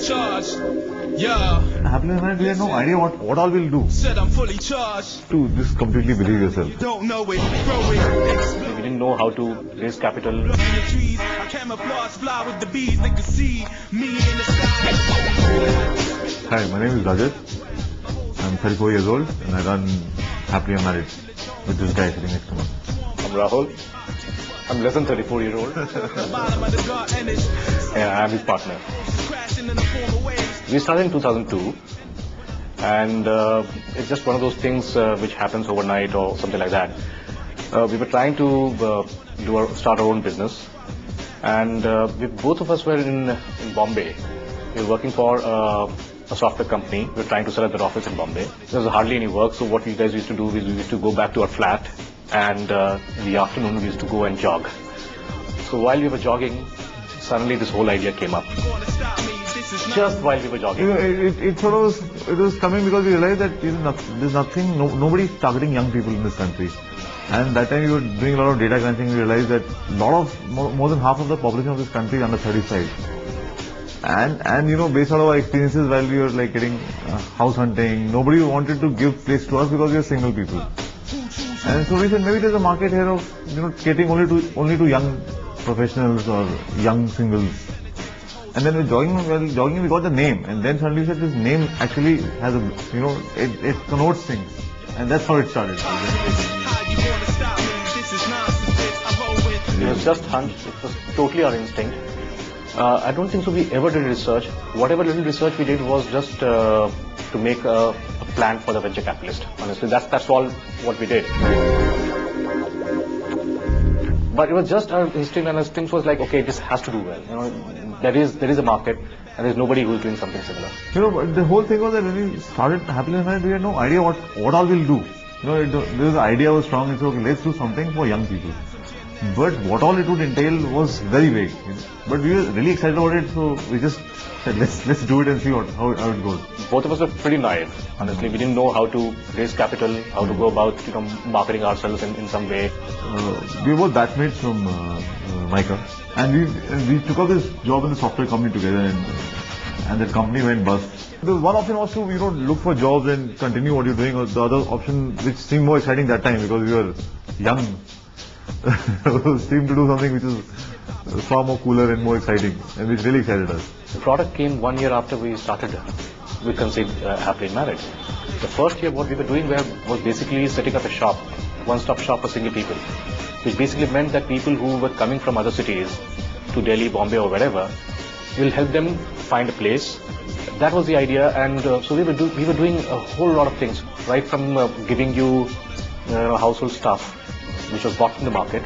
charged. Yeah. Happiness Married, we had no idea what all we'll do. Said I'm fully charged. To just completely believe yourself. You don't know it, grow it, explode. We didn't know how to raise capital. In the trees, I camouflage, fly with the bees. They can see me in the sky. Hi, my name is Rajat. I'm 34 years old and I run Happily Married with this guy sitting next to me. I'm Rahul. I'm less than 34 years old. And I'm his partner. We started in 2002 and it's just one of those things which happens overnight or something like that. We were trying to start our own business and both of us were in Bombay. We were working for a software company. We were trying to set up their office in Bombay. There was hardly any work, so what we guys used to do is we used to go back to our flat and in the afternoon we used to go and jog. So while we were jogging, suddenly this whole idea came up. Just while we were jogging. It was coming because we realized that there's nothing, nobody's targeting young people in this country. And that time we were doing a lot of data crunching. We realized that more than half of the population of this country is under 35. And you know, based on our experiences while we were like getting house hunting, nobody wanted to give place to us because we are single people. And so we said maybe there's a market here of catering only to young professionals or young singles. And then while jogging we got the name, and then suddenly we said this name actually has it connotes things, and that's how it started. It was just hunch. It was totally our instinct. I don't think so we ever did research. Whatever little research we did was just to make a plan for the venture capitalist. Honestly, that's all what we did. But it was just our instinct, and our instinct was like, okay, this has to do well. You know, there is a market, and there's nobody who's doing something similar. You know, but the whole thing was that when we started Happily Married, we had no idea what all we'll do. You know, the idea was strong. It's okay, let's do something for young people. But what all it would entail was very vague. You know? But we were really excited about it, so we just said let's do it and see how it goes. Both of us were pretty naive. Honestly, we didn't know how to raise capital, how to go about marketing ourselves in some way. We were both batchmates from Mica, and we took up this job in the software company together, and that company went bust. The one option was to look for jobs and continue what you're doing, or the other option, which seemed more exciting that time because we were young, seemed to do something which is far more cooler and more exciting, and which really excited us. The product came 1 year after we started. We conceived Happily Married. The first year what we were doing was basically setting up a shop, one-stop shop for single people, which basically meant that people who were coming from other cities to Delhi, Bombay or wherever, will help them find a place. That was the idea, and so we were doing a whole lot of things, right from giving you household stuff, which was bought in the market,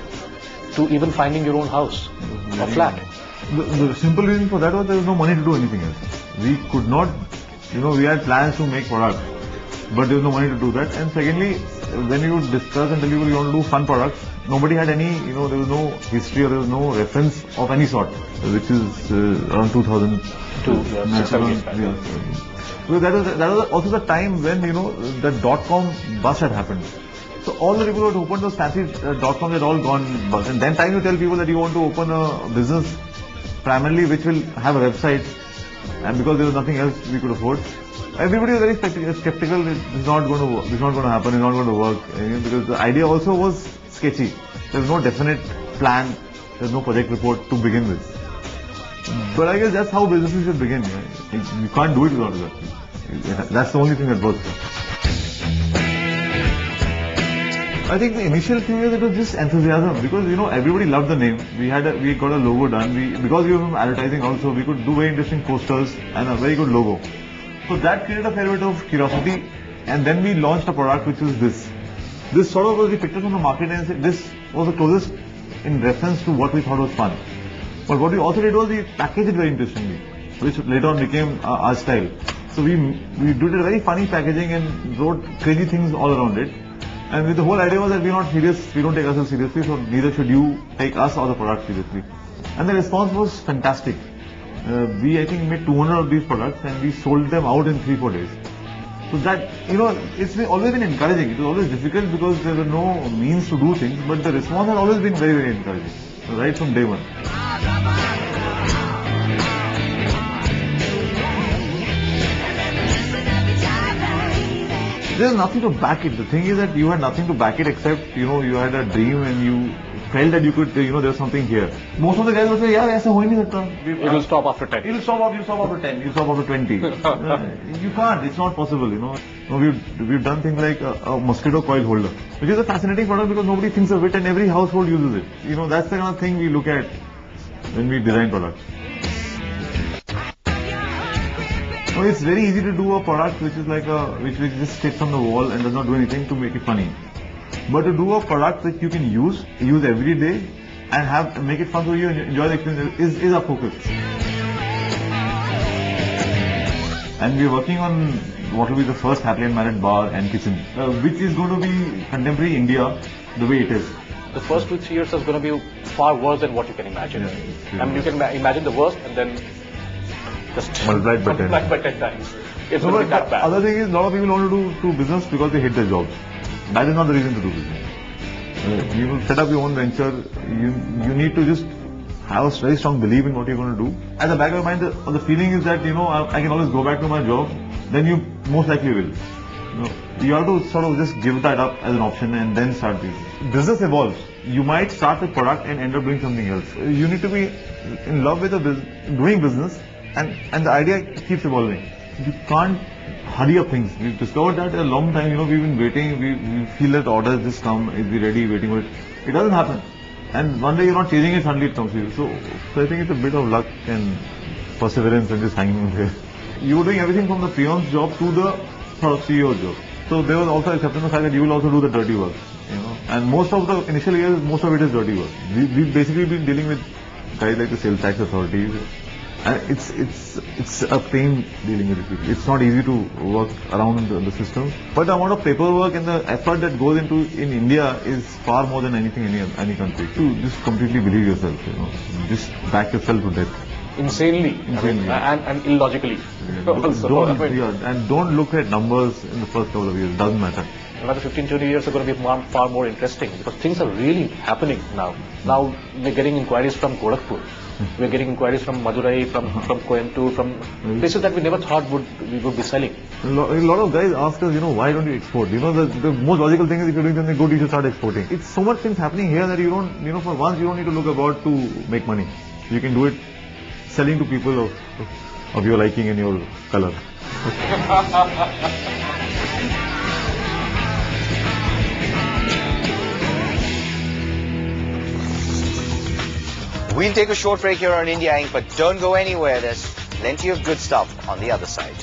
to even finding your own house or flat. The simple reason for that was there was no money to do anything else. We could not, we had plans to make products, but there was no money to do that. And secondly, when you discuss and tell people you want to do fun products, nobody had any, there was no history or there was no reference of any sort, which is around 2002. So that was also the time when, the dot-com bust had happened. So all the people who had opened those fancy dot-coms had all gone bust. And then time you tell people that you want to open a business primarily which will have a website, and because there was nothing else we could afford, everybody was very skeptical. It's not going to work. It's not going to happen. It's not going to work. Because the idea also was sketchy. There was no definite plan. There's no project report to begin with. But I guess that's how businesses should begin. You can't do it without that. That's the only thing that works. I think the initial thing is it was just enthusiasm because everybody loved the name. We got a logo done. Because we were from advertising also, we could do very interesting posters and a very good logo. So that created a fair bit of curiosity, and then we launched a product which is this. This sort of was we picked up from the market and said this was the closest in reference to what we thought was fun. But what we also did was we packaged it very interestingly, which later on became our style. So we did a very funny packaging and wrote crazy things all around it. And the whole idea was that we're not serious, we don't take ourselves seriously, so neither should you take us or the product seriously. And the response was fantastic. I think made 200 of these products and we sold them out in 3-4 days. So that, it's always been encouraging. It was always difficult because there were no means to do things, but the response had always been very, very encouraging, right from day one. There's nothing to back it. The thing is that you had nothing to back it except, you know, you had a dream and you felt that you could, you know, there's something here. Most of the guys would say, yeah, ऐसा हो ही नहीं सकता. It will stop after 10. You stop after 10. You stop after 20. You can't. It's not possible. You know. We've done things like a mosquito coil holder, which is a fascinating product because nobody thinks of it and every household uses it. You know, that's the kind of thing we look at when we design products. So it's very easy to do a product which is like which just sits on the wall and does not do anything to make it funny. But to do a product that you can use every day and make it fun for you and enjoy the experience is our focus. And we're working on what will be the first happily unmarried bar and kitchen, which is going to be contemporary India the way it is. The first 2-3 years is going to be far worse than what you can imagine. Yeah. I mean, you can imagine the worst and then just multiplied by 10 times. It's going to be that bad. Other thing is, a lot of people want to do business because they hate their jobs. That is not the reason to do business. You will set up your own venture. You need to just have a very strong belief in what you're going to do. At the back of your mind, the feeling is that, you know, I can always go back to my job. Then you most likely will. You have to sort of just give that up as an option and then start business. Business evolves. You might start a product and end up doing something else. You need to be in love with doing business, and the idea keeps evolving. You can't hurry up things. We've discovered that a long time. You know, we've been waiting. We feel that orders just come. Is we ready? Waiting for it. It doesn't happen. And one day you're not chasing it, suddenly it comes to you. So I think it's a bit of luck and perseverance and just hanging on there. You were doing everything from the peon's job to the sort of CEO's job. So there was also acceptance of the fact that you will also do the dirty work. You know, and most of the initial years, most of it is dirty work. We've basically been dealing with guys like the sales tax authorities. And it's a pain dealing with it. It's not easy to work around the system. But the amount of paperwork and the effort that goes into in India is far more than anything in any country. To just completely believe yourself, you know, just back yourself to death. Insanely. I mean, and illogically. Don't look at numbers in the first couple of years. It doesn't matter. Another 15-20 years are going to be far more interesting because things are really happening now. Now we're getting inquiries from Gorakhpur. We're getting inquiries from Madurai, from Coimbatore, from places that we never thought we would be selling. A lot of guys ask us, you know, why don't you export? You know, the most logical thing is if you're doing something good, you should start exporting. It's so much things happening here that you don't, you know, for once you don't need to look abroad to make money. You can do it selling to people of your liking and your color. We'll take a short break here on India Inc., but don't go anywhere. There's plenty of good stuff on the other side.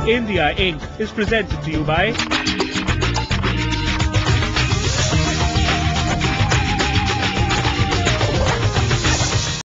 India Inc. is presented to you by